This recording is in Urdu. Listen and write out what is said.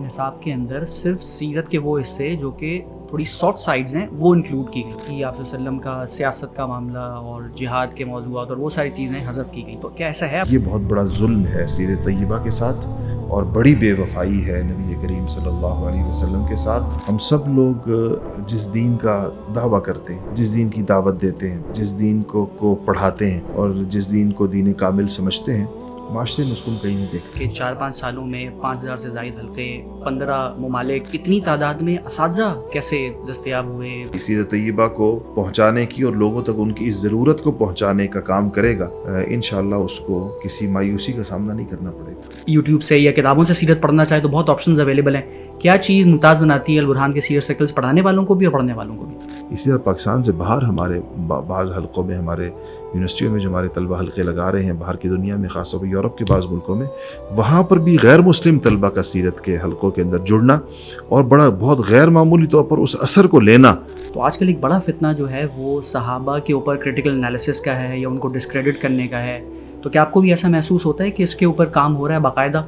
نصاب کے اندر صرف سیرت کے وہ حصے جو کہ تھوڑی سافٹ سائڈز ہیں وہ انکلوڈ کی گئی کہ آپ صلی اللہ علیہ وسلم کا سیاست کا معاملہ اور جہاد کے موضوعات اور وہ ساری چیزیں حذف کی گئیں. تو کیا ایسا ہے؟ یہ بہت بڑا ظلم ہے سیرت طیبہ کے ساتھ اور بڑی بے وفائی ہے نبی کریم صلی اللہ علیہ وسلم کے ساتھ. ہم سب لوگ جس دین کا دعویٰ کرتے ہیں، جس دین کی دعوت دیتے ہیں، جس دین کو پڑھاتے ہیں اور جس دین کو دین کامل سمجھتے ہیں، معاشرے میں اس کو کہیں نہیں دیکھتے. کہ 4-5 سالوں میں 5000 سے زائد حلقے، 15 ممالک، اتنی تعداد میں اساتذہ کیسے دستیاب ہوئے؟ سیرت طیبہ کو پہنچانے کی اور لوگوں تک ان کی اس ضرورت کو پہنچانے کا کام کرے گا، انشاءاللہ اس کو کسی مایوسی کا سامنا نہیں کرنا پڑے گا. یوٹیوب سے یا کتابوں سے سیرت پڑھنا چاہے تو بہت آپشنز اویلیبل ہیں. کیا چیز ممتاز بناتی ہے البرہان کے سیرت سرکلز پڑھانے والوں کو بھی اور پڑھنے والوں کو بھی؟ اسی طرح پاکستان سے باہر ہمارے بعض حلقوں میں، ہمارے یونیورسٹیوں میں جو ہمارے طلبہ حلقے لگا رہے ہیں، باہر کی دنیا میں، خاص طور پر یورپ کے بعض ملکوں میں، وہاں پر بھی غیر مسلم طلبہ کا سیرت کے حلقوں کے اندر جڑنا اور بہت غیر معمولی طور پر اس اثر کو لینا. تو آج کل ایک بڑا فتنہ جو ہے وہ صحابہ کے اوپر کریٹیکل انالیسس کا ہے یا ان کو ڈسکریڈٹ کرنے کا ہے. تو کیا آپ کو بھی ایسا محسوس ہوتا ہے کہ اس کے اوپر کام ہو رہا ہے باقاعدہ؟